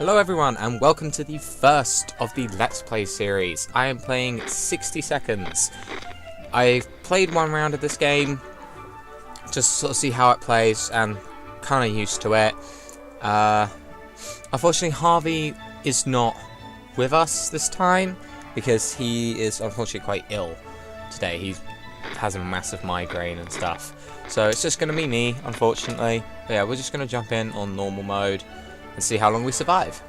Hello everyone and welcome to the first of the Let's Play series. I am playing 60 Seconds. I've played one round of this game, just to sort of see how it plays and kind of used to it. Unfortunately Harvey is not with us this time because he is unfortunately quite ill today. He has a massive migraine and stuff. So it's just going to be me, unfortunately. But yeah, we're just going to jump in on normal mode and see how long we survive.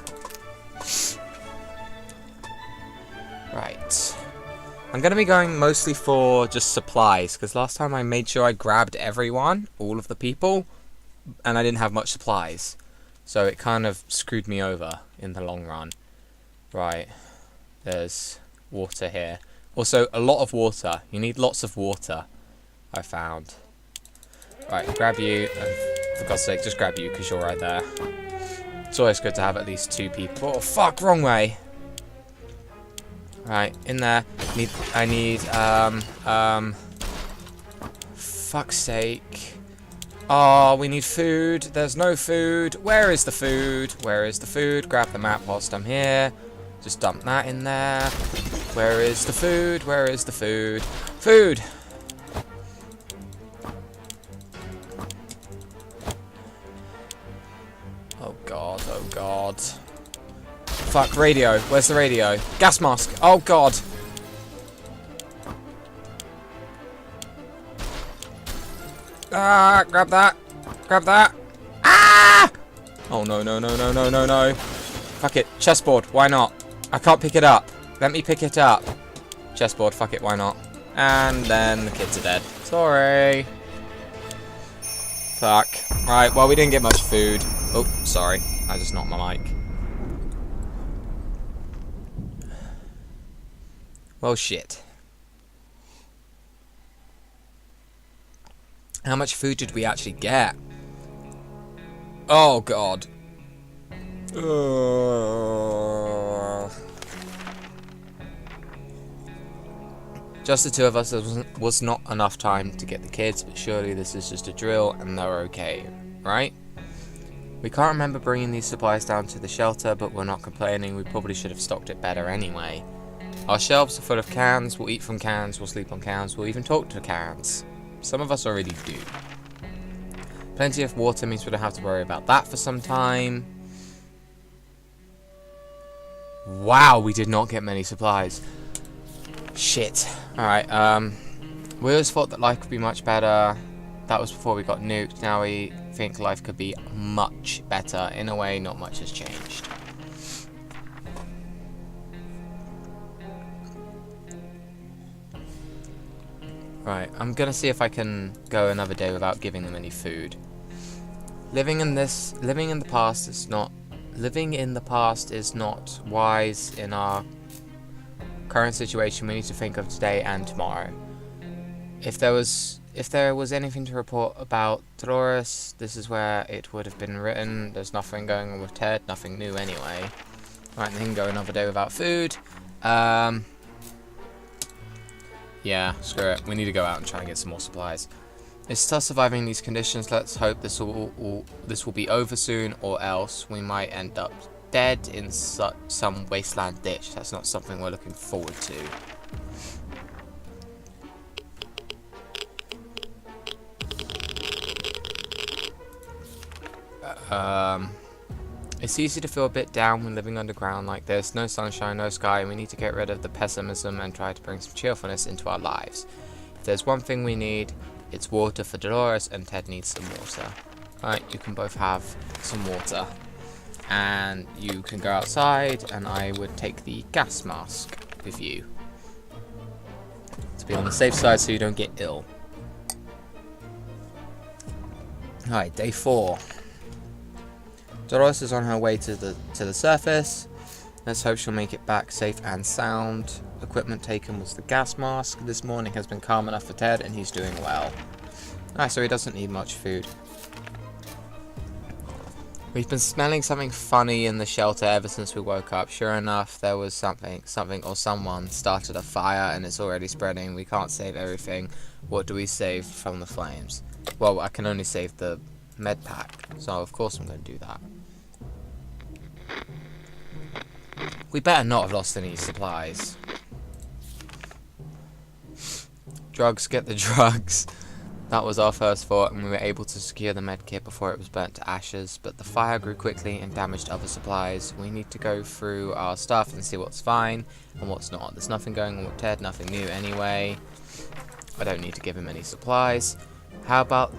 Right. I'm going to be going mostly for just supplies, because last time I made sure I grabbed everyone, all of the people, and I didn't have much supplies. So it kind of screwed me over in the long run. Right. There's water here. Also, a lot of water. You need lots of water, I found. Right, grab you, and for God's sake, just grab you, because you're right there. It's always good to have at least two people. Oh, fuck, wrong way. Right, in there. I need, fuck's sake. Oh, we need food. There's no food. Where is the food? Where is the food? Grab the map whilst I'm here. Just dump that in there. Where is the food? Where is the food? Food! Oh god, oh god. Fuck, radio. Where's the radio? Gas mask. Oh god. Ah, grab that. Grab that. Ah! Oh no, no, no, no, no, no, no. Fuck it. Chessboard. Why not? I can't pick it up. Let me pick it up. Chessboard. Fuck it. Why not? And then the kids are dead. Sorry. Fuck. Right, well, we didn't get much food. Oh, sorry. I just knocked my mic. Well, shit. How much food did we actually get? Oh, God. Just the two of us was not enough time to get the kids, but surely this is just a drill and they're okay, right? We can't remember bringing these supplies down to the shelter, but we're not complaining. We probably should have stocked it better anyway. Our shelves are full of cans. We'll eat from cans. We'll sleep on cans. We'll even talk to cans. Some of us already do. Plenty of water means we don't have to worry about that for some time. Wow, we did not get many supplies. Shit. Alright, we always thought that life could be much better. That was before we got nuked. Now we think life could be much better. In a way, not much has changed. Right, I'm gonna see if I can go another day without giving them any food. Living in the past is not wise in our current situation. We need to think of today and tomorrow. If there was anything to report about Dolores, this is where it would have been written. There's nothing going on with Ted, nothing new anyway. Right, and then go another day without food. Yeah, screw it. We need to go out and try and get some more supplies. It's tough surviving these conditions. Let's hope this will be over soon, or else we might end up dead in some wasteland ditch. That's not something we're looking forward to. It's easy to feel a bit down when living underground like this. No sunshine, no sky, and we need to get rid of the pessimism and try to bring some cheerfulness into our lives. If there's one thing we need, it's water for Dolores, and Ted needs some water. Right, you can both have some water. And you can go outside, and I would take the gas mask with you. To be on the safe side so you don't get ill. Alright, day 4. Dolores is on her way to the surface. Let's hope she'll make it back safe and sound. Equipment taken was the gas mask. This morning has been calm enough for Ted, and he's doing well. Alright, so he doesn't need much food. We've been smelling something funny in the shelter ever since we woke up. Sure enough, there was something or someone started a fire, and it's already spreading. We can't save everything. What do we save from the flames? Well, I can only save the med pack, so of course I'm going to do that. We better not have lost any supplies. Drugs, get the drugs. That was our first thought, and we were able to secure the medkit before it was burnt to ashes, but the fire grew quickly and damaged other supplies. We need to go through our stuff and see what's fine and what's not. There's nothing going on with Ted, nothing new anyway. I don't need to give him any supplies. How about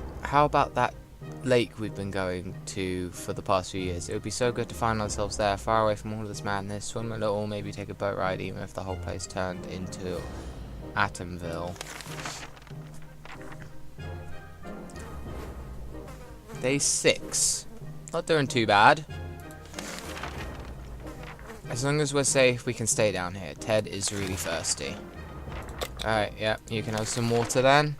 that lake we've been going to for the past few years? It would be so good to find ourselves there, far away from all of this madness, swim a little, maybe take a boat ride, even if the whole place turned into Atomville. Day 6. Not doing too bad. As long as we're safe, we can stay down here. Ted is really thirsty. Alright, yeah, you can have some water then.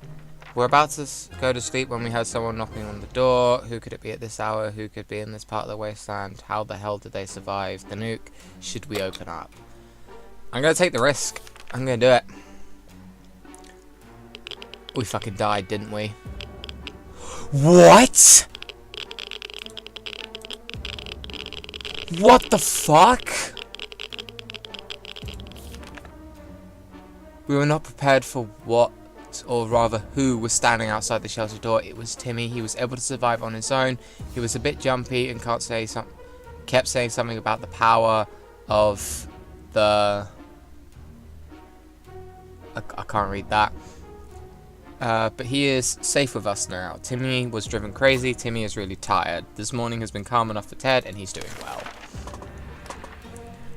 We're about to go to sleep when we heard someone knocking on the door. Who could it be at this hour? Who could be in this part of the wasteland? How the hell did they survive the nuke? Should we open up? I'm gonna take the risk. I'm gonna do it. We fucking died, didn't we? What? What the fuck? We were not prepared for what, or rather who, was standing outside the shelter door. It was Timmy. He was able to survive on his own. He was a bit jumpy and kept saying something about the power of the... I can't read that. But he is safe with us now. Timmy was driven crazy. Timmy is really tired. This morning has been calm enough for Ted, and he's doing well.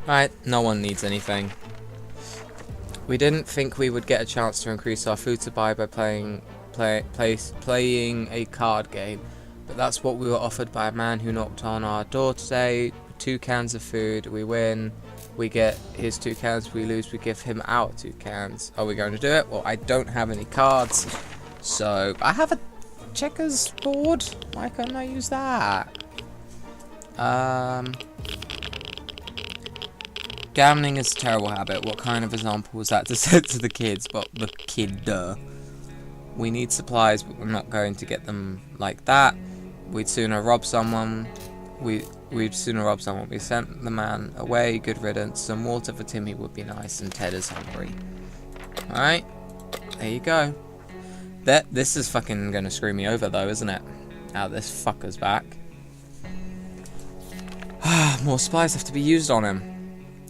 Alright, no one needs anything. We didn't think we would get a chance to increase our food supply by playing a card game, but that's what we were offered by a man who knocked on our door today. 2 cans of food. We win. We get his 2 cans. We lose. We give him our 2 cans. Are we going to do it? Well, I don't have any cards, so I have a checkers board. Why can't I use that? Gambling is a terrible habit. What kind of example was that to set to the kids? But the kid, we need supplies, but we're not going to get them like that. We'd sooner rob someone. We'd sooner rob someone. We sent the man away. Good riddance. Some water for Timmy would be nice, and Ted is hungry. Alright. There you go. This is fucking gonna screw me over though, isn't it? Now this fucker's back. More supplies have to be used on him.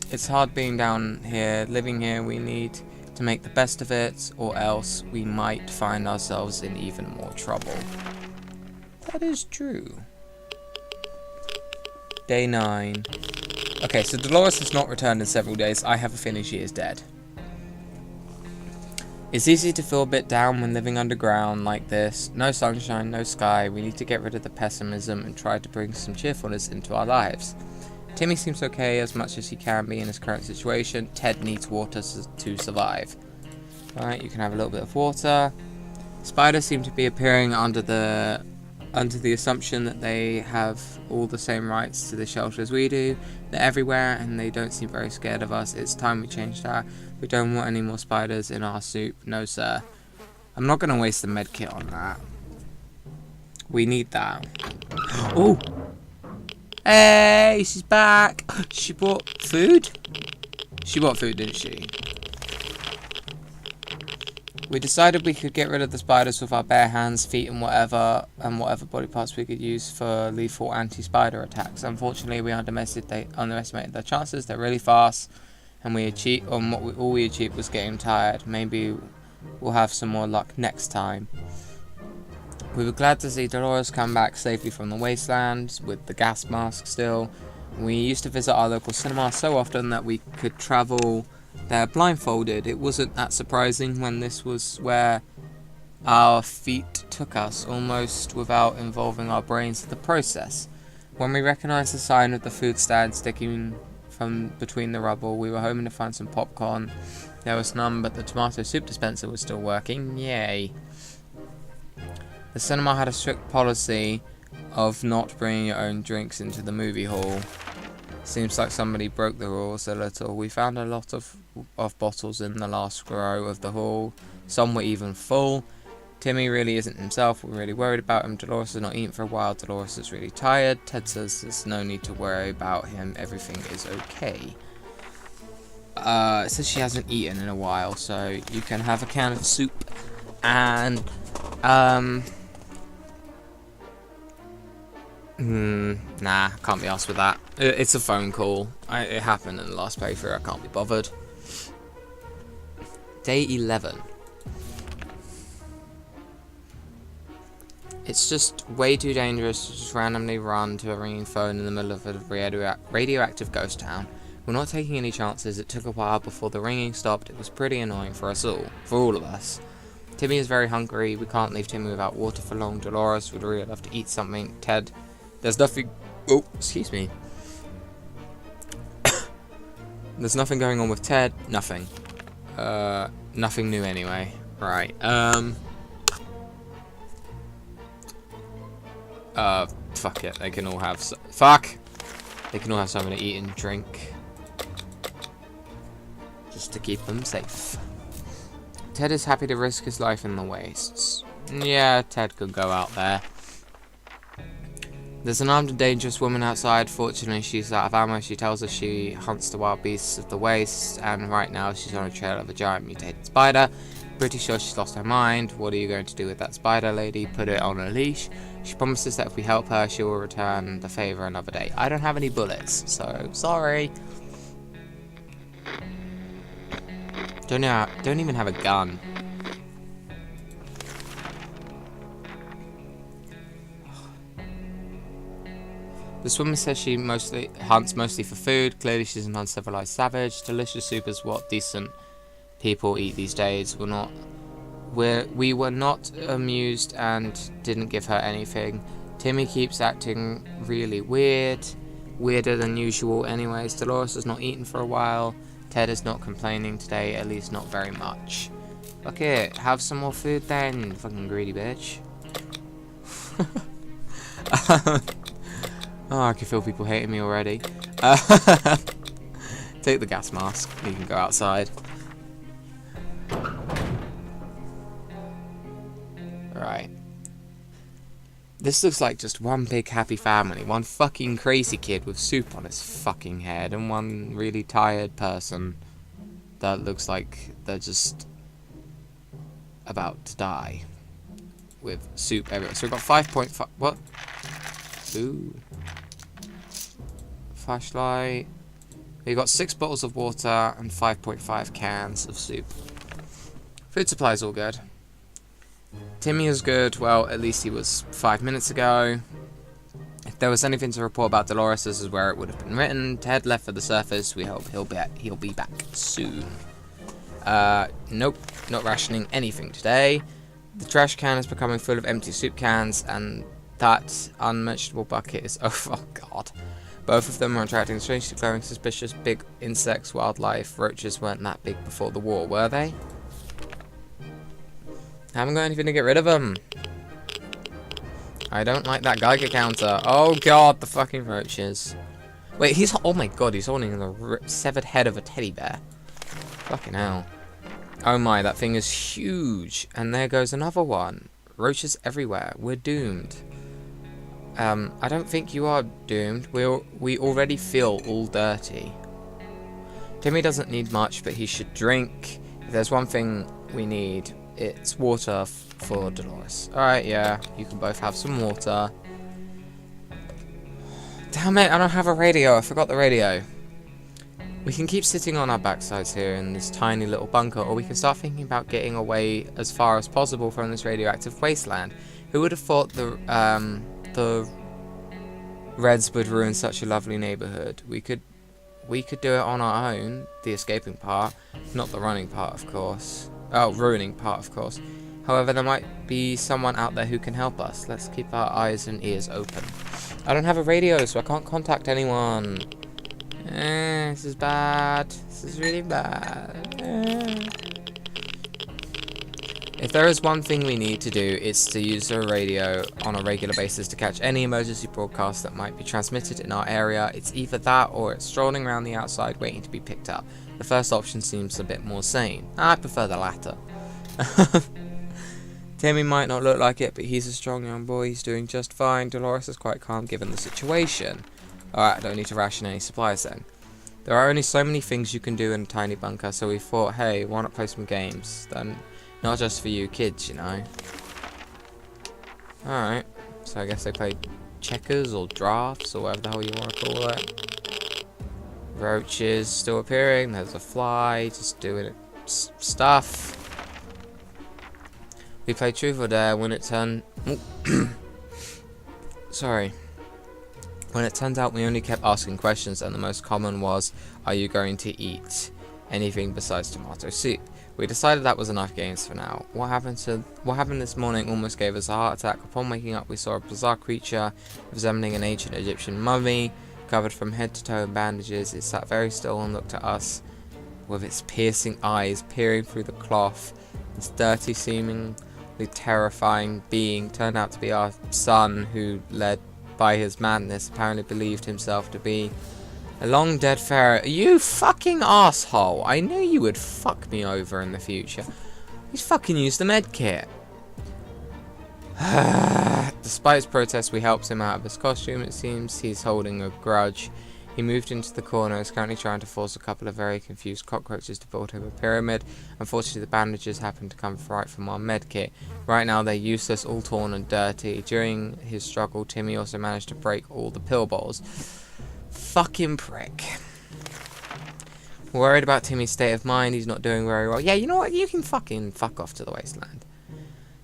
It's hard being down here, living here. We need to make the best of it, or else we might find ourselves in even more trouble. That is true. Day 9. Okay, so Dolores has not returned in several days. I have a feeling she is dead. It's easy to feel a bit down when living underground like this. No sunshine, no sky. We need to get rid of the pessimism and try to bring some cheerfulness into our lives. Timmy seems okay as much as he can be in his current situation. Ted needs water to survive. Alright, you can have a little bit of water. Spiders seem to be appearing under the assumption that they have all the same rights to the shelter as we do. They're everywhere and they don't seem very scared of us. It's time we changed that. We don't want any more spiders in our soup. No, sir. I'm not going to waste the medkit on that. We need that. Oh! Hey, she's back. She bought food? She bought food, didn't she? We decided we could get rid of the spiders with our bare hands, feet, and whatever body parts we could use for lethal anti-spider attacks. Unfortunately, we underestimated their chances. They're really fast, and all we achieved was getting tired. Maybe we'll have some more luck next time. We were glad to see Dolores come back safely from the wasteland with the gas mask still. We used to visit our local cinema so often that we could travel there blindfolded. It wasn't that surprising when this was where our feet took us, almost without involving our brains in the process. When we recognized the sign of the food stand sticking from between the rubble, we were hoping to find some popcorn. There was none, but the tomato soup dispenser was still working. Yay. The cinema had a strict policy of not bringing your own drinks into the movie hall. Seems like somebody broke the rules a little. We found a lot of bottles in the last row of the hall. Some were even full. Timmy really isn't himself. We're really worried about him. Dolores has not eaten for a while. Dolores is really tired. Ted says there's no need to worry about him. Everything is okay. It says she hasn't eaten in a while, so you can have a can of soup and nah, can't be asked with that. It's a phone call. It happened in the last playthrough. I can't be bothered. Day 11. It's just way too dangerous to just randomly run to a ringing phone in the middle of a radioactive ghost town. We're not taking any chances. It took a while before the ringing stopped. It was pretty annoying for us all. For all of us. Timmy is very hungry. We can't leave Timmy without water for long. Dolores would really love to eat something. Ted, there's nothing... Oh, excuse me. There's nothing going on with Ted. Nothing. Nothing new anyway. Right, fuck it. They can all have They can all have something to eat and drink. Just to keep them safe. Ted is happy to risk his life in the wastes. Yeah, Ted could go out there. There's an armed and dangerous woman outside. Fortunately, she's out of ammo. She tells us she hunts the wild beasts of the wastes, and right now she's on a trail of a giant mutated spider. Pretty sure she's lost her mind. What are you going to do with that spider, lady? Put it on a leash. She promises that if we help her, she will return the favor another day. I don't have any bullets, so sorry. Don't even have a gun. This woman says she hunts mostly for food. Clearly she's an uncivilized savage. Delicious soup is what decent people eat these days. We were not amused and didn't give her anything. Timmy keeps acting really weird. Weirder than usual anyways. Dolores has not eaten for a while. Ted is not complaining today, at least not very much. Fuck it, have some more food then, fucking greedy bitch. Oh, I can feel people hating me already. Take the gas mask, you can go outside. Right. This looks like just one big happy family. One fucking crazy kid with soup on his fucking head, and one really tired person that looks like they're just about to die. With soup everywhere. So we've got 5.5... What? Ooh. Flashlight. We've got 6 bottles of water and 5.5 cans of soup. Food supply's all good. Timmy is good. Well, at least he was 5 minutes ago. If there was anything to report about Dolores, this is where it would have been written. Ted left for the surface. We hope he'll be back soon. Nope, not rationing anything today. The trash can is becoming full of empty soup cans, and that unmentionable bucket is... Oh, God. Both of them are attracting strangely glowing, suspicious big insects, wildlife. Roaches weren't that big before the war, were they? I haven't got anything to get rid of them. I don't like that Geiger counter. Oh, God, the fucking roaches. Wait, he's... Oh, my God, he's holding the severed head of a teddy bear. Fucking hell. Oh, my, that thing is huge. And there goes another one. Roaches everywhere. We're doomed. I don't think you are doomed. We already feel all dirty. Timmy doesn't need much, but he should drink. If there's one thing we need, it's water for Dolores. Alright, yeah, you can both have some water. Damn it, I don't have a radio. I forgot the radio. We can keep sitting on our backsides here in this tiny little bunker, or we can start thinking about getting away as far as possible from this radioactive wasteland. Who would have thought the Reds would ruin such a lovely neighborhood? We could do it on our own, the escaping part, not the running part, of course. Oh, ruining part, of course. However, there might be someone out there who can help us. Let's keep our eyes and ears open. I don't have a radio, so I can't contact anyone. This is bad. This is really bad. If there is one thing we need to do, it's to use a radio on a regular basis to catch any emergency broadcast that might be transmitted in our area. It's either that or it's strolling around the outside waiting to be picked up. The first option seems a bit more sane. I prefer the latter. Timmy might not look like it, but he's a strong young boy. He's doing just fine. Dolores is quite calm given the situation. Alright, I don't need to ration any supplies then. There are only so many things you can do in a tiny bunker, so we thought, hey, why not play some games? Then, not just for you kids, you know. Alright, so I guess they play checkers or drafts or whatever the hell you want to call it. Roaches still appearing. There's a fly just doing stuff. We played Truth or Dare when it turned. Sorry. When it turned out we only kept asking questions, and the most common was, "Are you going to eat anything besides tomato soup?" We decided that was enough games for now. What happened this morning almost gave us a heart attack. Upon waking up, we saw a bizarre creature resembling an ancient Egyptian mummy, covered from head to toe in bandages. It sat very still and looked at us with its piercing eyes peering through the cloth. This dirty, seemingly terrifying being turned out to be our son, who, led by his madness, apparently believed himself to be a long dead pharaoh. You fucking asshole! I knew you would fuck me over in the future. He's fucking used the med kit. Despite his protests, we helped him out of his costume. It seems he's holding a grudge. He moved into the corner and is currently trying to force a couple of very confused cockroaches to build him a pyramid. Unfortunately, the bandages happen to come right from our med kit. Right now, they're useless, all torn and dirty. During his struggle, Timmy also managed to break all the pill bowls. Fucking prick. Worried about Timmy's state of mind. He's not doing very well. Yeah, you know what? You can fucking fuck off to the wasteland.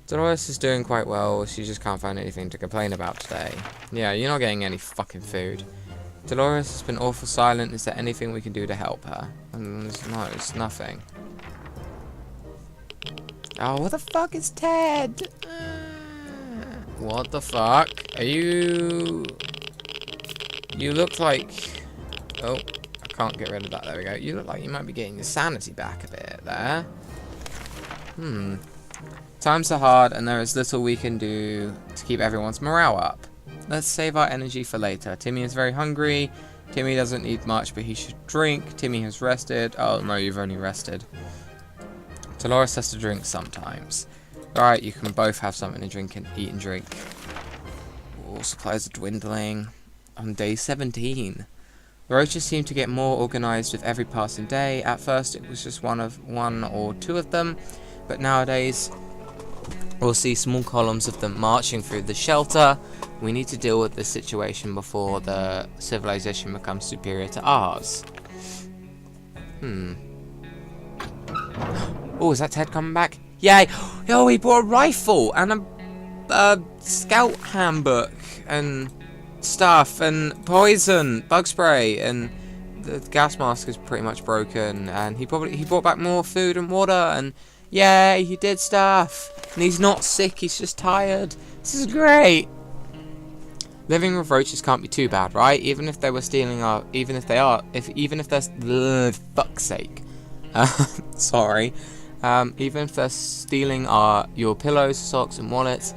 Dolores is doing quite well. She just can't find anything to complain about today. Yeah, you're not getting any fucking food. Dolores has been awful silent. Is there anything we can do to help her? No, it's nothing. Oh, what the fuck is Ted? What the fuck? Are you... You look like... Oh, I can't get rid of that. There we go. You look like you might be getting your sanity back a bit there. Times are hard and there is little we can do to keep everyone's morale up. Let's save our energy for later. Timmy is very hungry. Timmy doesn't need much, but he should drink. Timmy has rested. Oh, no, you've only rested. Dolores has to drink sometimes. Alright, you can both have something to drink and eat and drink. All supplies are dwindling. On day 17. The roaches seem to get more organised with every passing day. At first, it was just one or two of them, but nowadays, we'll see small columns of them marching through the shelter. We need to deal with this situation before the civilization becomes superior to ours. Oh, is that Ted coming back? Yay! Oh, he brought a rifle and a scout handbook and stuff and poison, bug spray, and the gas mask is pretty much broken. And he brought back more food and water, and yay, he did stuff. And he's not sick, he's just tired. This is great. Living with roaches can't be too bad, right? Even if they were stealing our, even if they're, fuck's sake. Sorry. Even if they're stealing your pillows, socks, and wallets,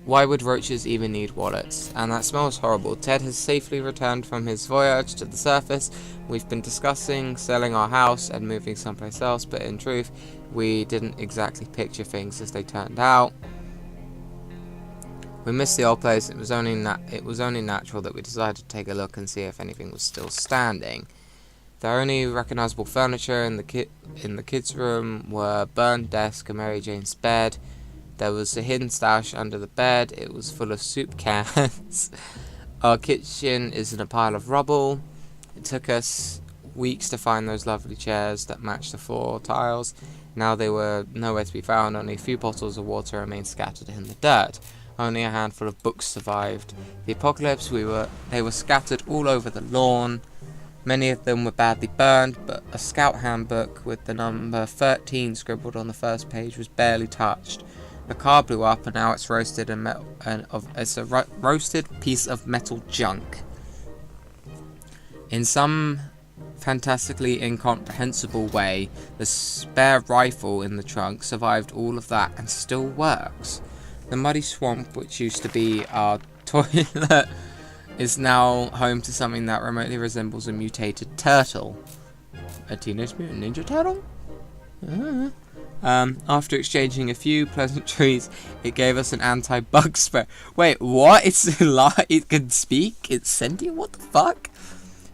why would roaches even need wallets? And that smells horrible. Ted has safely returned from his voyage to the surface. We've been discussing selling our house and moving someplace else, but in truth, we didn't exactly picture things as they turned out. We missed the old place. It was only natural that we decided to take a look and see if anything was still standing. The only recognizable furniture in the kids' room were a burned desk and Mary Jane's bed. There was a hidden stash under the bed. It was full of soup cans. Our kitchen is in a pile of rubble. It took us weeks to find those lovely chairs that matched the floor tiles. Now they were nowhere to be found. Only a few bottles of water remained scattered in the dirt. Only a handful of books survived the apocalypse. They were scattered all over the lawn. Many of them were badly burned, but a scout handbook with the number 13 scribbled on the first page was barely touched. The car blew up, and now it's roasted it's a roasted piece of metal junk. In some fantastically incomprehensible way, the spare rifle in the trunk survived all of that and still works. The muddy swamp, which used to be our toilet, is now home to something that remotely resembles a mutated turtle. A Teenage Mutant Ninja Turtle? After exchanging a few pleasantries, it gave us an anti-bug spray. Wait, what? It's alive? It can speak? It's sentient? What the fuck?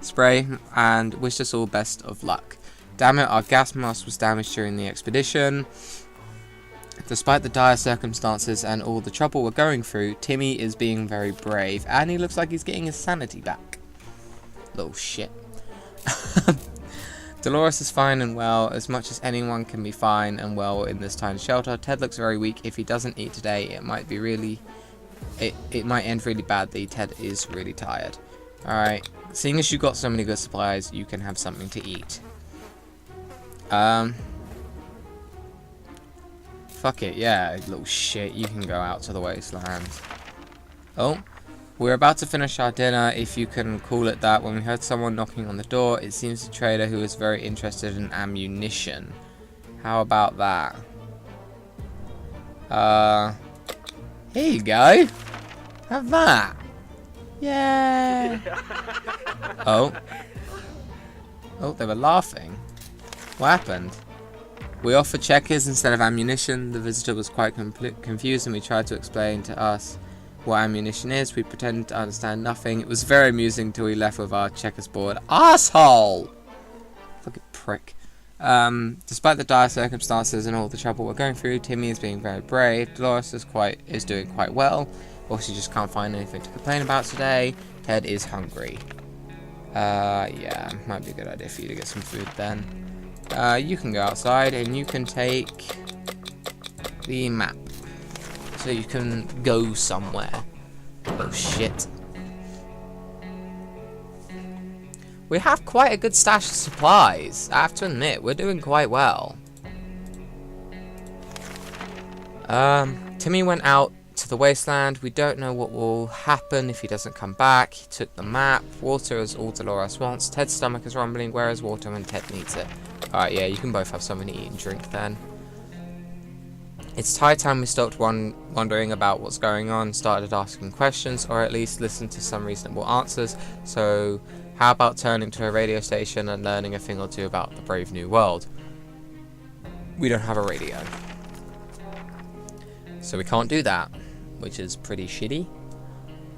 spray and wished us all best of luck. Damn it, our gas mask was damaged during the expedition. Despite the dire circumstances and all the trouble we're going through, Timmy is being very brave, and he looks like he's getting his sanity back. Little shit. Dolores is fine and well, as much as anyone can be fine and well in this tiny shelter. Ted looks very weak. If he doesn't eat today, it might end really badly. Ted is really tired. Alright, seeing as you got so many good supplies, you can have something to eat. Fuck it, yeah, little shit, you can go out to the wasteland. Oh, we're about to finish our dinner, if you can call it that, when we heard someone knocking on the door. It seems a trader who is very interested in ammunition. How about that? Here you go. Have that. Yeah. Oh, they were laughing. What happened? We offered checkers instead of ammunition. The visitor was quite confused and we tried to explain to us what ammunition is. We pretended to understand nothing. It was very amusing till we left with our checkers board. Asshole! Fucking prick. Despite the dire circumstances and all the trouble we're going through, Timmy is being very brave. Dolores is doing quite well. Or she just can't find anything to complain about today. Ted is hungry. Yeah, might be a good idea for you to get some food then. You can go outside and you can take the map. So you can go somewhere. Oh shit. We have quite a good stash of supplies. I have to admit, we're doing quite well. Timmy went out to the wasteland. We don't know what will happen if he doesn't come back. He took the map. Water is all Dolores wants. Ted's stomach is rumbling. Where is water when Ted needs it? Alright, yeah, you can both have something to eat and drink then. It's high time we stopped wondering about what's going on, started asking questions, or at least listened to some reasonable answers. So, how about turning to a radio station and learning a thing or two about the brave new world? We don't have a radio. So we can't do that, which is pretty shitty.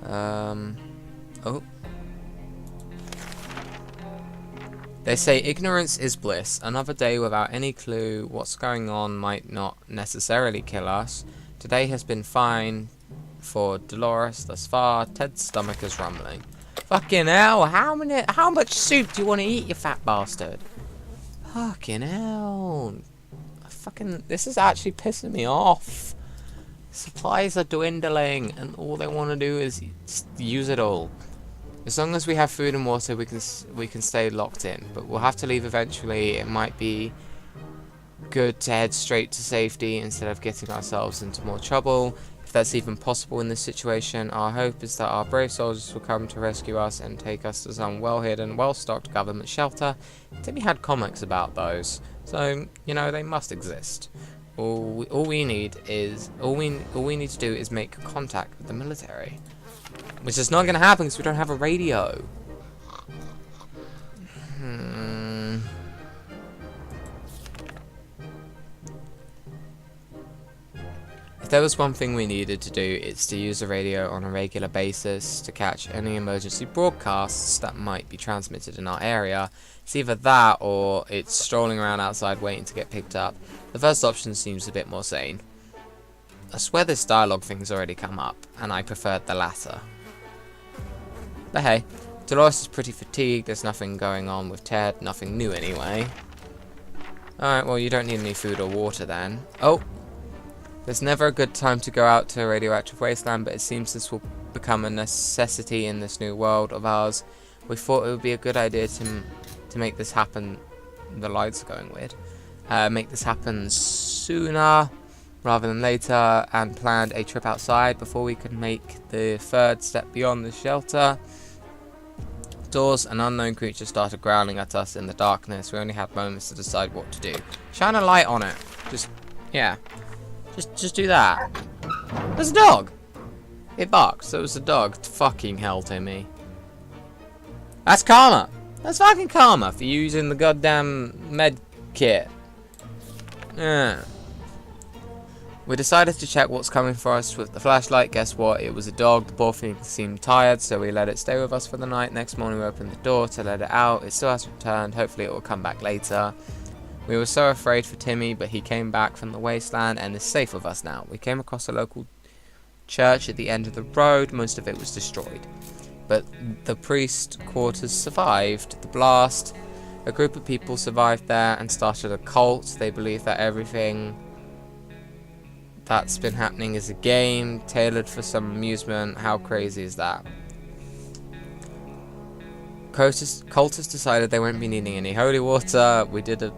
Oh. They say ignorance is bliss. Another day without any clue what's going on might not necessarily kill us. Today has been fine for Dolores thus far. Ted's stomach is rumbling. Fucking hell, how much soup do you want to eat, you fat bastard? Fucking hell. This is actually pissing me off. Supplies are dwindling and all they want to do is use it all. As long as we have food and water, we can stay locked in, but we'll have to leave eventually. It might be good to head straight to safety instead of getting ourselves into more trouble. If that's even possible in this situation, our hope is that our brave soldiers will come to rescue us and take us to some well-hidden, well-stocked government shelter. Timmy had comics about those, so you know they must exist. All we need to do is make contact with the military. Which is not going to happen because we don't have a radio. If there was one thing we needed to do, it's to use the radio on a regular basis to catch any emergency broadcasts that might be transmitted in our area. It's either that or it's strolling around outside waiting to get picked up. The first option seems a bit more sane. I swear this dialogue thing's already come up, and I preferred the latter. But hey, Dolores is pretty fatigued. There's nothing going on with Ted. Nothing new anyway. Alright, well you don't need any food or water then. Oh! There's never a good time to go out to a radioactive wasteland, but it seems this will become a necessity in this new world of ours. We thought it would be a good idea to make this happen. The lights are going weird. Make this happen sooner rather than later, and planned a trip outside before we could make the third step beyond the shelter. Doors, an unknown creature started growling at us in the darkness. We only had moments to decide what to do. Shine a light on it. Just do that. There's a dog. It barked, so it was a dog. Fucking hell, Timmy. That's karma. That's fucking karma for using the goddamn med kit. Yeah. We decided to check what's coming for us with the flashlight. Guess what? It was a dog. The poor thing seemed tired, so we let it stay with us for the night. Next morning we opened the door to let it out. It still hasn't returned. Hopefully it will come back later. We were so afraid for Timmy, but he came back from the wasteland and is safe with us now. We came across a local church at the end of the road. Most of it was destroyed, but the priest quarters survived the blast. A group of people survived there and started a cult. They believe that everything that's been happening is a game tailored for some amusement. How crazy is that? Cultists decided they won't be needing any holy water. We did a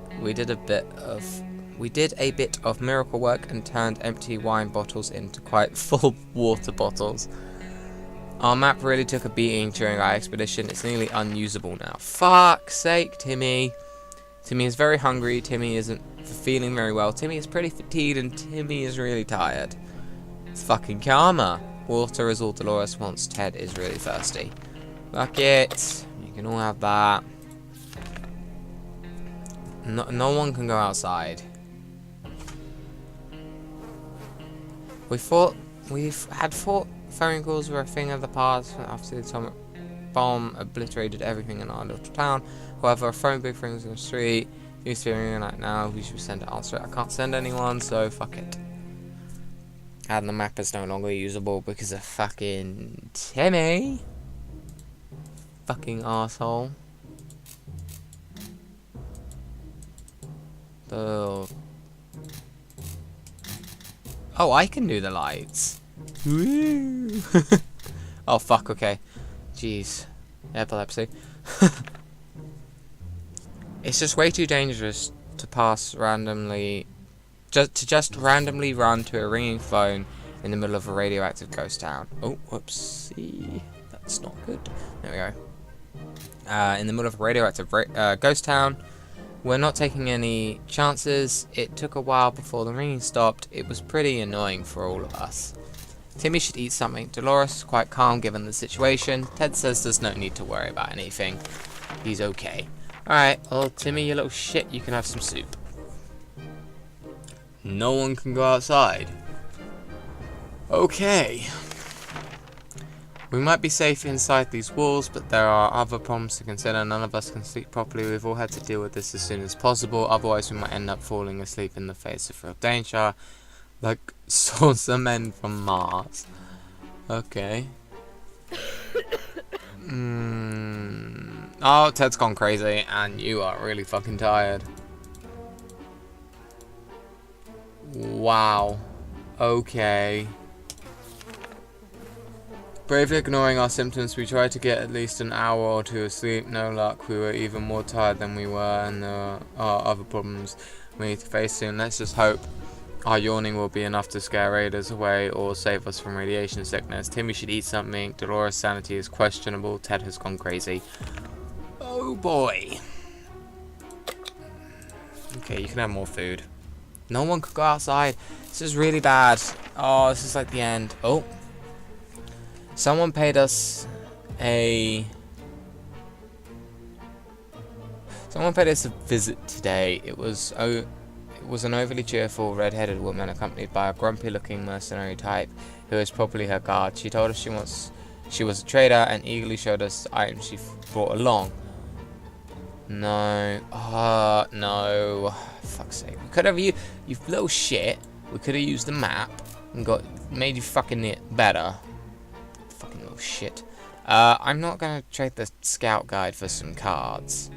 bit of miracle work and turned empty wine bottles into quite full water bottles. Our map really took a beating during our expedition. It's nearly unusable now. Fuck's sake, Timmy. Timmy is very hungry. Timmy isn't feeling very well. Timmy is pretty fatigued and Timmy is really tired. It's fucking karma. Water is all Dolores wants. Ted is really thirsty. Fuck it. You can all have that. No one can go outside. We've had 4 phone calls were a thing of the past after the atomic bomb obliterated everything in our little town. However, a phone booth rings in the street. Who's feeling like now? Who should send to answer it? I can't send anyone, so fuck it. And the map is no longer usable because of fucking Timmy. Fucking asshole. Oh, I can do the lights. Woo. Oh fuck, okay. Jeez. Epilepsy. It's just way too dangerous to pass randomly, just randomly run to a ringing phone in the middle of a radioactive ghost town. Oh, whoopsie. That's not good. There we go. In the middle of a radioactive ghost town. We're not taking any chances. It took a while before the ringing stopped. It was pretty annoying for all of us. Timmy should eat something. Dolores is quite calm given the situation. Ted says there's no need to worry about anything. He's okay. Alright, well, Timmy, you little shit, you can have some soup. No one can go outside. Okay. We might be safe inside these walls, but there are other problems to consider. None of us can sleep properly. We've all had to deal with this as soon as possible. Otherwise, we might end up falling asleep in the face of real danger. Like saucer men from Mars. Okay. Oh, Ted's gone crazy, and you are really fucking tired. Wow. Okay. Bravely ignoring our symptoms, we tried to get at least an hour or 2 of sleep. No luck. We were even more tired than we were, and there are other problems we need to face soon. Let's just hope our yawning will be enough to scare raiders away or save us from radiation sickness. Timmy should eat something. Dolores' sanity is questionable. Ted has gone crazy. Oh boy. Okay, you can have more food. No one could go outside. This is really bad. Oh, this is like the end. Oh. Someone paid us a visit today. It was an overly cheerful red-headed woman accompanied by a grumpy-looking mercenary type who is probably her guard. She told us she was a trader and eagerly showed us the items she brought along. No. No. Fuck's sake. We could have you little shit. We could have used the map and made you fucking it better. Fucking little shit. I'm not gonna trade the scout guide for some cards.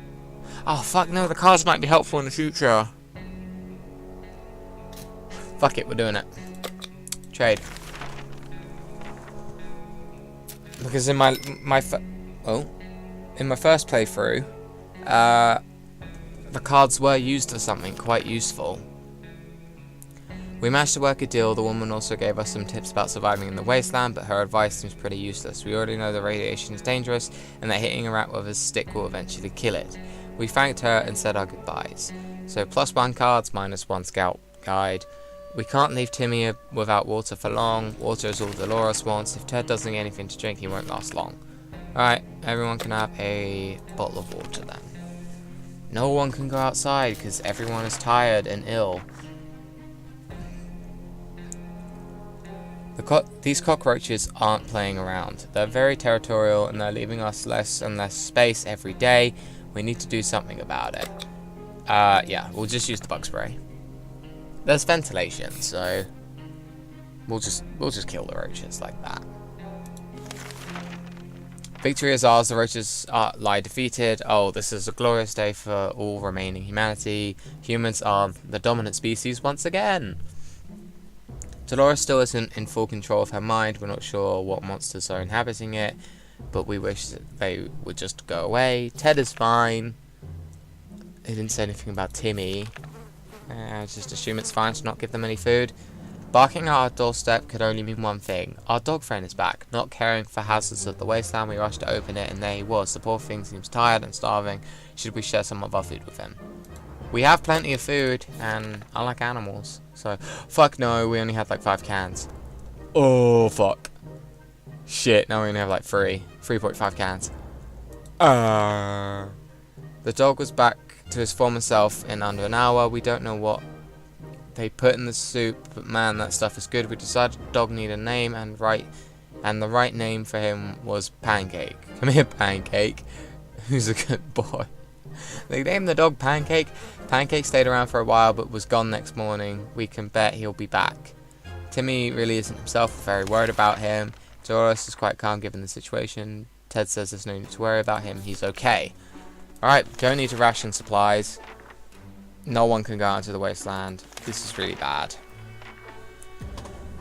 Oh fuck no, the cards might be helpful in the future. Fuck it, we're doing it. Trade. Because in my first playthrough, the cards were used for something quite useful. We managed to work a deal. The woman also gave us some tips about surviving in the wasteland, but her advice seems pretty useless. We already know the radiation is dangerous, and that hitting a rat with a stick will eventually kill it. We thanked her and said our goodbyes. So +1 cards, -1 scout guide. We can't leave Timmy without water for long. Water is all Dolores wants. If Ted doesn't get anything to drink, he won't last long. Alright, everyone can have a bottle of water then. No one can go outside because everyone is tired and ill. These cockroaches aren't playing around. They're very territorial and they're leaving us less and less space every day. We need to do something about it. Yeah, we'll just use the bug spray. There's ventilation, so we'll just kill the roaches like that. Victory is ours, the roaches lie defeated. Oh, this is a glorious day for all remaining humanity. Humans are the dominant species once again. Dolores still isn't in full control of her mind. We're not sure what monsters are inhabiting it, but we wish that they would just go away. Ted is fine. He didn't say anything about Timmy. Just assume it's fine to not give them any food. Barking at our doorstep could only mean one thing. Our dog friend is back. Not caring for hazards of the wasteland, we rushed to open it, and there he was. The poor thing seems tired and starving. Should we share some of our food with him? We have plenty of food, and I like animals. So, fuck no, we only had like 5 cans. Oh, fuck. Shit, now we only have like 3.5 cans. The dog was back to his former self in under an hour. We don't know what they put in the soup, but man, that stuff is good. We decided the dog needed a name, and the right name for him was Pancake. Come here, Pancake. Who's a good boy? They named the dog Pancake. Pancake stayed around for a while, but was gone next morning. We can bet he'll be back. Timmy really isn't himself. We're very worried about him. Dolores is quite calm given the situation. Ted says there's no need to worry about him. He's okay. Alright, don't need to ration supplies. No one can go out into the wasteland. This is really bad.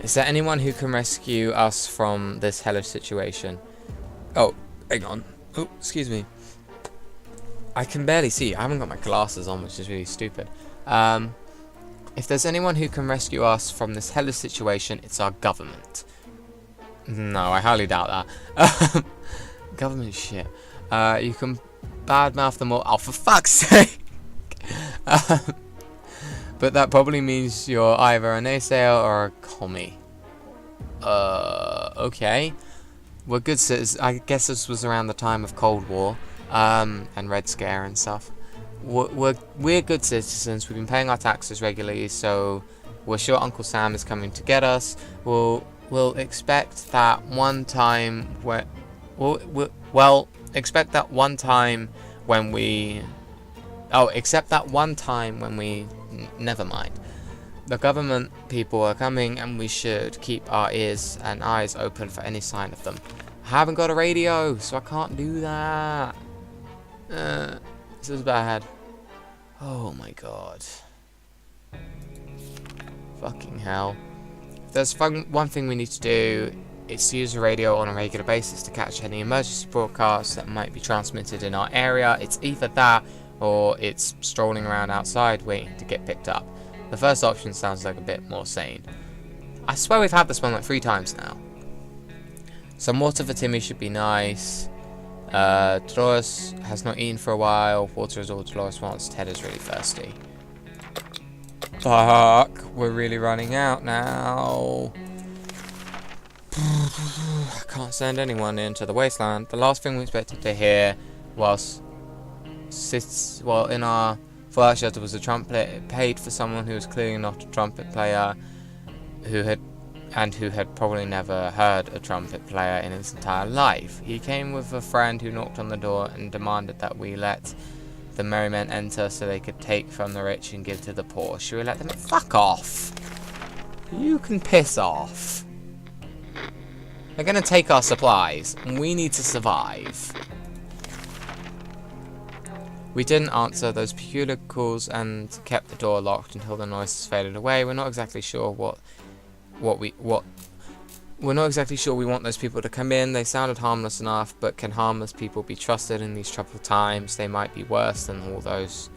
Is there anyone who can rescue us from this hellish situation? Oh, hang on. Oh, excuse me. I can barely see. I haven't got my glasses on, which is really stupid. If there's anyone who can rescue us from this hellish situation, it's our government. No, I highly doubt that. Government shit. You can badmouth them all. Oh, for fuck's sake! But that probably means you're either a naysayer or a commie. Okay. We're good citizens. I guess this was around the time of Cold War. And Red Scare and stuff. We're good citizens. We've been paying our taxes regularly, so we're sure Uncle Sam is coming to get us. We'll expect that one time where except that one time when we never mind. The government people are coming, and we should keep our ears and eyes open for any sign of them. I haven't got a radio, so I can't do that. This is bad. Oh my god. Fucking hell. If there's one thing we need to do, it's to use the radio on a regular basis to catch any emergency broadcasts that might be transmitted in our area. It's either that, or it's strolling around outside waiting to get picked up. The first option sounds like a bit more sane. I swear we've had this one like 3 times now. Some water for Timmy should be nice. Dolores has not eaten for a while. Water is all Dolores wants. Ted is really thirsty. Fuck, we're really running out now. I can't send anyone into the wasteland. The last thing we expected to hear whilst in our fallout shelter was a trumpet paid for someone who was clearly not a trumpet player, who had probably never heard a trumpet player in his entire life. He came with a friend who knocked on the door and demanded that we let the merry men enter so they could take from the rich and give to the poor. Should we let them? Fuck off! You can piss off. They're gonna take our supplies, and we need to survive. We didn't answer those peculiar calls and kept the door locked until the noises faded away. We're not exactly sure we're not exactly sure we want those people to come in. They sounded harmless enough, but can harmless people be trusted in these troubled times? They might be worse than all those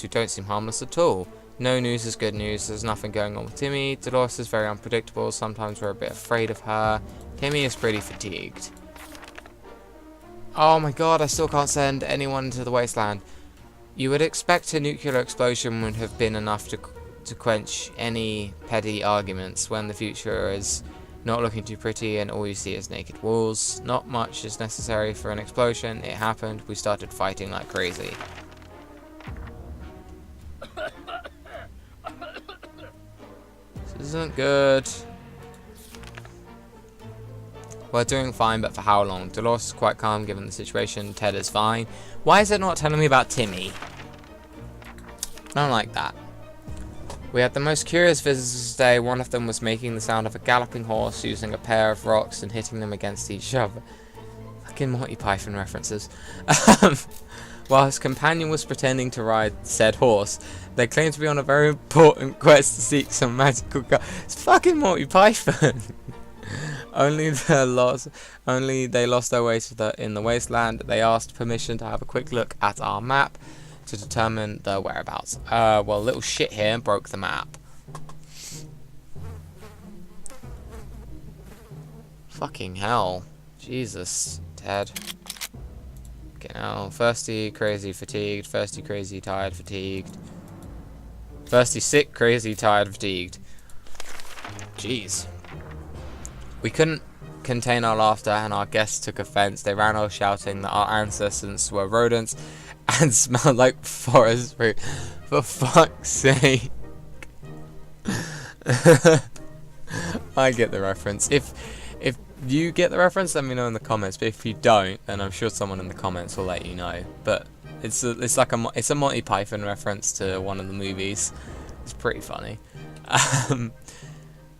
who don't seem harmless at all. No news is good news. There's nothing going on with Timmy. Dolores is very unpredictable. Sometimes we're a bit afraid of her. Timmy is pretty fatigued. Oh my god, I still can't send anyone into the wasteland. You would expect a nuclear explosion would have been enough to quench any petty arguments when the future is not looking too pretty and all you see is naked walls. Not much is necessary for an explosion. It happened. We started fighting like crazy. This isn't good. We're doing fine, but for how long? Dolores is quite calm given the situation. Ted is fine. Why is it not telling me about Timmy? I don't like that. We had the most curious visitors today. One of them was making the sound of a galloping horse using a pair of rocks and hitting them against each other. Fucking Monty Python references. While his companion was pretending to ride said horse, they claimed to be on a very important quest to seek some magical It's fucking Monty Python. Only they lost their way in the wasteland. They asked permission to have a quick look at our map to determine their whereabouts. Well, little shit here broke the map. Fucking hell. Jesus, Ted. Okay, now, thirsty, crazy, fatigued. Thirsty, crazy, tired, fatigued. Thirsty, sick, crazy, tired, fatigued. Jeez. We couldn't contain our laughter, and our guests took offense. They ran off shouting that our ancestors were rodents and smelled like forest fruit. For fuck's sake. I get the reference. If you get the reference, let me know in the comments. But if you don't, then I'm sure someone in the comments will let you know. But it's a Monty Python reference to one of the movies. It's pretty funny.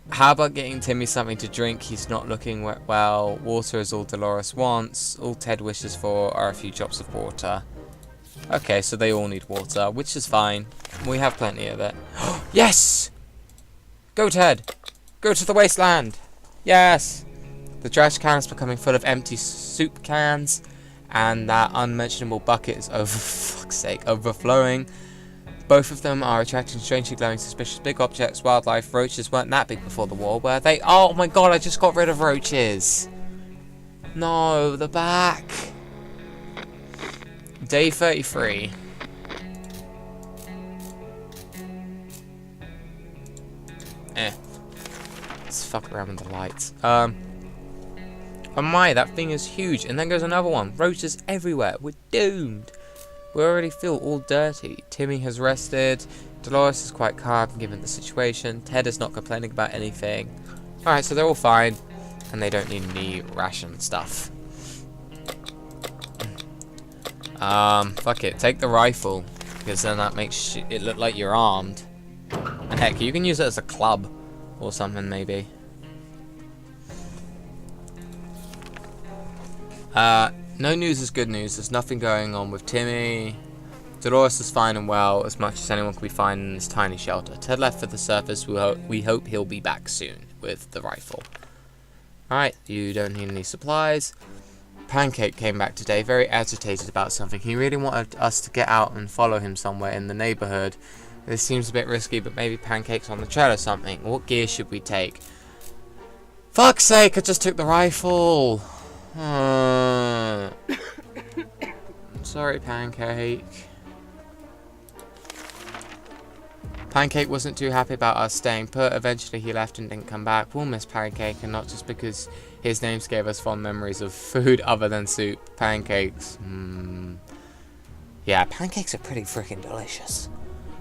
How about getting Timmy something to drink? He's not looking well. Water is all Dolores wants. All Ted wishes for are a few drops of water. Okay, so they all need water, which is fine. We have plenty of it. Yes! Go, Ted! Go to the wasteland! Yes! The trash can is becoming full of empty soup cans, and that unmentionable bucket is fuck's sake, overflowing. Both of them are attracting strangely glowing, suspicious big objects. Wildlife. Roaches weren't that big before the war, were they? Oh my god, I just got rid of roaches. No, the back. Day 33. Let's fuck around with the lights. Oh my, that thing is huge. And then goes another one. Roaches everywhere. We're doomed. We already feel all dirty. Timmy has rested. Dolores is quite calm given the situation. Ted is not complaining about anything. Alright, so they're all fine. And they don't need any ration stuff. Fuck it. Take the rifle. Because then that makes it look like you're armed. And heck, you can use it as a club. Or something, maybe. No news is good news. There's nothing going on with Timmy. Dolores is fine and well, as much as anyone can be fine in this tiny shelter. Ted left for the surface. We hope he'll be back soon with the rifle. Alright, you don't need any supplies. Pancake came back today, very agitated about something. He really wanted us to get out and follow him somewhere in the neighborhood. This seems a bit risky, but maybe Pancake's on the trail or something. What gear should we take? Fuck's sake, I just took the rifle. Sorry, Pancake. Pancake wasn't too happy about us staying put. Eventually he left and didn't come back. We'll miss Pancake, and not just because his names gave us fond memories of food other than soup. Pancakes. Yeah, pancakes are pretty freaking delicious,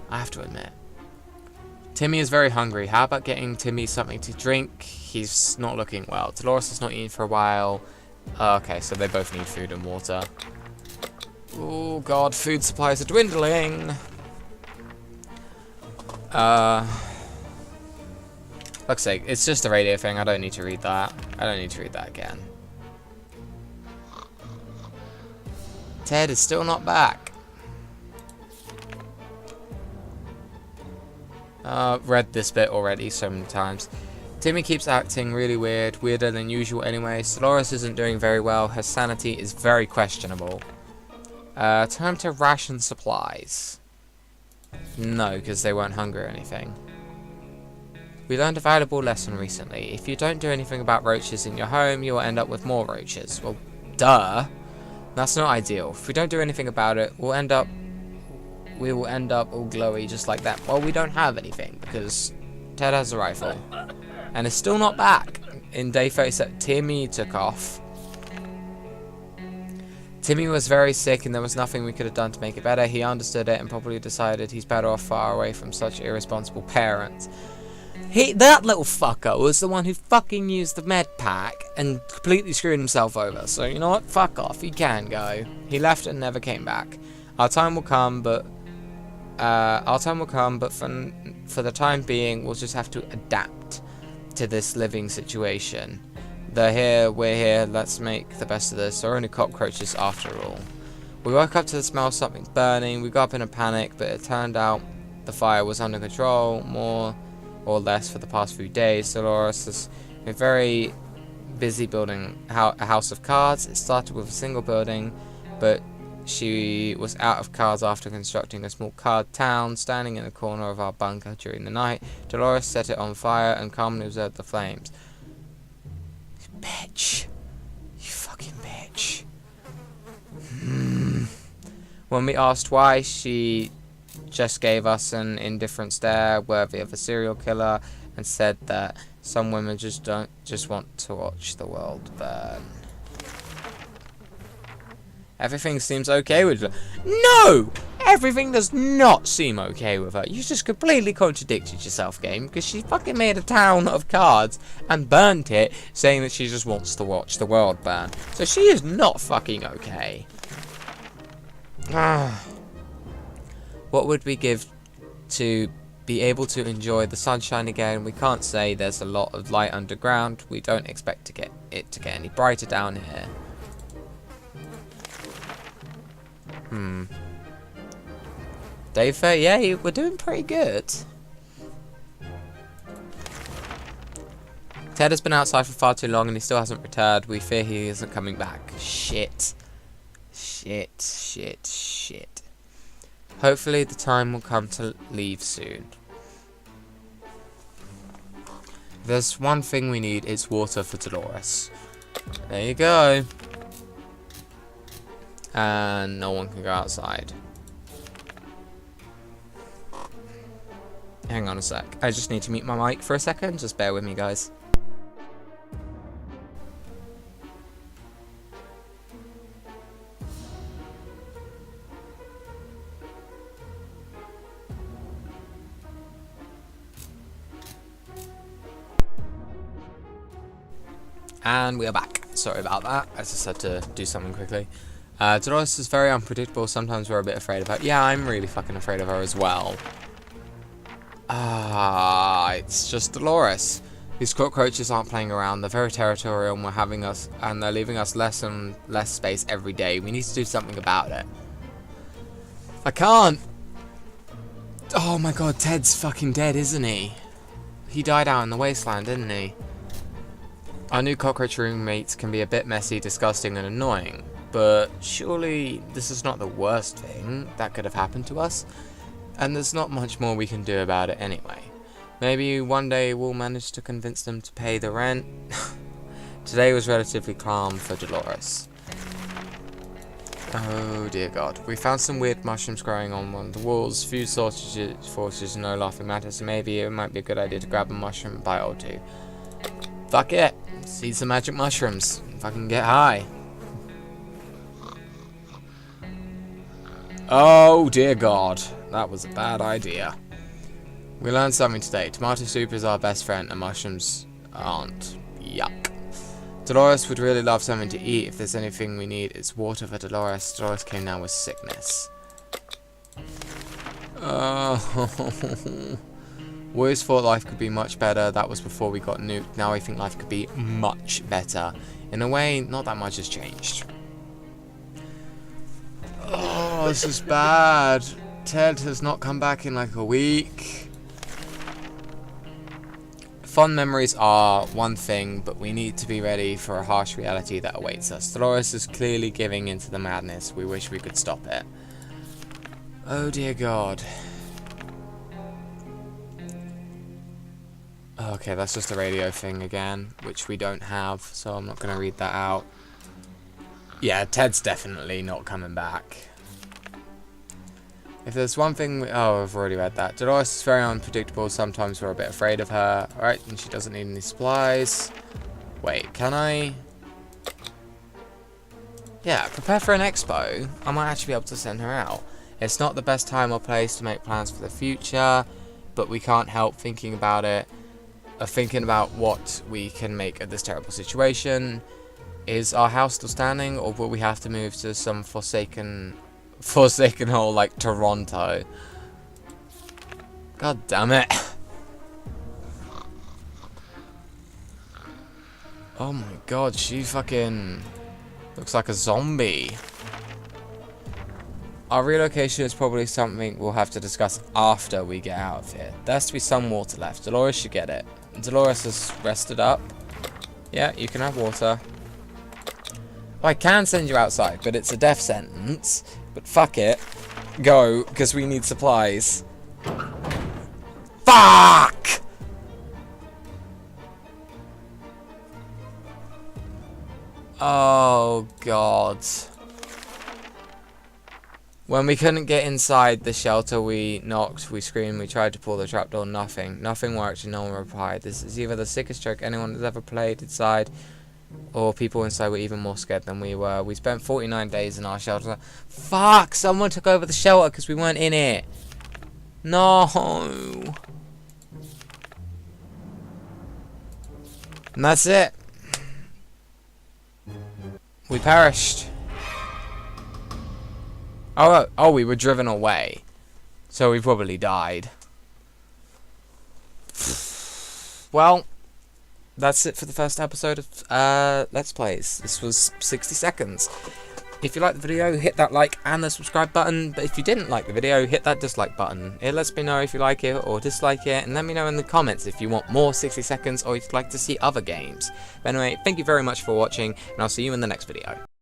I have to admit. Timmy is very hungry. How about getting Timmy something to drink? He's not looking well. Dolores has not eaten for a while. Okay, so they both need food and water. Oh god, food supplies are dwindling. Fuck's sake, it's just a radio thing. I don't need to read that. I don't need to read that again. Ted is still not back. Read this bit already so many times. Timmy keeps acting really weird, weirder than usual anyway. Dolores isn't doing very well. Her sanity is very questionable. Time to ration supplies. No, because they weren't hungry or anything. We learned a valuable lesson recently. If you don't do anything about roaches in your home, you will end up with more roaches. Well, duh. That's not ideal. If we don't do anything about it, we will end up all glowy just like that. Well, we don't have anything because Ted has a rifle. And is still not back. In day 37, Timmy took off. Timmy was very sick and there was nothing we could have done to make it better. He understood it and probably decided he's better off far away from such irresponsible parents. That little fucker was the one who fucking used the med pack and completely screwed himself over. So you know what? Fuck off. He can go. He left and never came back. Our time will come, but for the time being, we'll just have to adapt to this living situation. They're here, we're here, let's make the best of this. There are only cockroaches after all. We woke up to the smell of something burning. We got up in a panic, but it turned out the fire was under control, more or less for the past few days. Dolores has been very busy building a house of cards. It started with a single building, but she was out of cards after constructing a small card town. Standing in the corner of our bunker during the night, Dolores set it on fire and calmly observed the flames. Bitch. You fucking bitch. When we asked why, she just gave us an indifferent stare worthy of a serial killer and said that some women just want to watch the world burn. Everything seems okay with her. No! Everything does not seem okay with her. You just completely contradicted yourself, game, because she fucking made a town of cards and burnt it, saying that she just wants to watch the world burn. So she is not fucking okay. What would we give to be able to enjoy the sunshine again? We can't say. There's a lot of light underground. We don't expect to get any brighter down here. Day fair, yeah, we're doing pretty good. Ted has been outside for far too long and he still hasn't returned. We fear he isn't coming back. Shit. Hopefully the time will come to leave soon. There's one thing we need, it's water for Dolores. There you go. And no one can go outside. Hang on a sec. I just need to mute my mic for a second. Just bear with me, guys. And we are back. Sorry about that. I just had to do something quickly. Dolores is very unpredictable. Sometimes we're a bit afraid of her. Yeah, I'm really fucking afraid of her as well. It's just Dolores. These cockroaches aren't playing around. They're very territorial and they're leaving us less and less space every day. We need to do something about it. I can't. Oh my god, Ted's fucking dead, isn't he? He died out in the wasteland, didn't he? Our new cockroach roommates can be a bit messy, disgusting and annoying. But surely this is not the worst thing that could have happened to us. And there's not much more we can do about it anyway. Maybe one day we'll manage to convince them to pay the rent. Today was relatively calm for Dolores. Oh dear god. We found some weird mushrooms growing on one of the walls. Few forces, no laughing matter. So maybe it might be a good idea to grab a mushroom and bite or two. Fuck it. See some magic mushrooms. If I can get high. Oh dear god. That was a bad idea. We learned something today. Tomato soup is our best friend and mushrooms aren't. Yuck. Dolores would really love something to eat. If there's anything we need, it's water for Dolores. Dolores came down with sickness. Oh. We always thought life could be much better. That was before we got nuked. Now I think life could be much better. In a way, not that much has changed. Oh, this is bad. Ted has not come back in like a week. Fond memories are one thing, but we need to be ready for a harsh reality that awaits us. Dolores is clearly giving into the madness. We wish we could stop it. Oh dear god. Okay, that's just a radio thing again, which we don't have, so I'm not going to read that out. Yeah, Ted's definitely not coming back. If there's one thing oh, I've already read that. Dolores is very unpredictable. Sometimes we're a bit afraid of her. Alright, and she doesn't need any supplies. Wait, can I? Yeah, prepare for an expo. I might actually be able to send her out. It's not the best time or place to make plans for the future, but we can't help thinking about it. are thinking about what we can make of this terrible situation. Is our house still standing, or will we have to move to some forsaken hole like Toronto? God damn it. Oh my god, she fucking looks like a zombie. Our relocation is probably something we'll have to discuss after we get out of here. There has to be some water left. Dolores should get it. Dolores has rested up. Yeah, you can have water. Well, I can send you outside, but it's a death sentence. But fuck it. Go, because we need supplies. Fuck! Oh, God. When we couldn't get inside the shelter, we knocked, we screamed, we tried to pull the trapdoor, nothing. Nothing worked and no one replied. This is either the sickest joke anyone has ever played inside, or people inside were even more scared than we were. We spent 49 days in our shelter. Fuck! Someone took over the shelter because we weren't in it. No. And that's it. We perished. Oh, we were driven away. So we probably died. Well, that's it for the first episode of Let's Plays. This was 60 seconds. If you liked the video, hit that like and the subscribe button. But if you didn't like the video, hit that dislike button. It lets me know if you like it or dislike it. And let me know in the comments if you want more 60 seconds or if you'd like to see other games. But anyway, thank you very much for watching, and I'll see you in the next video.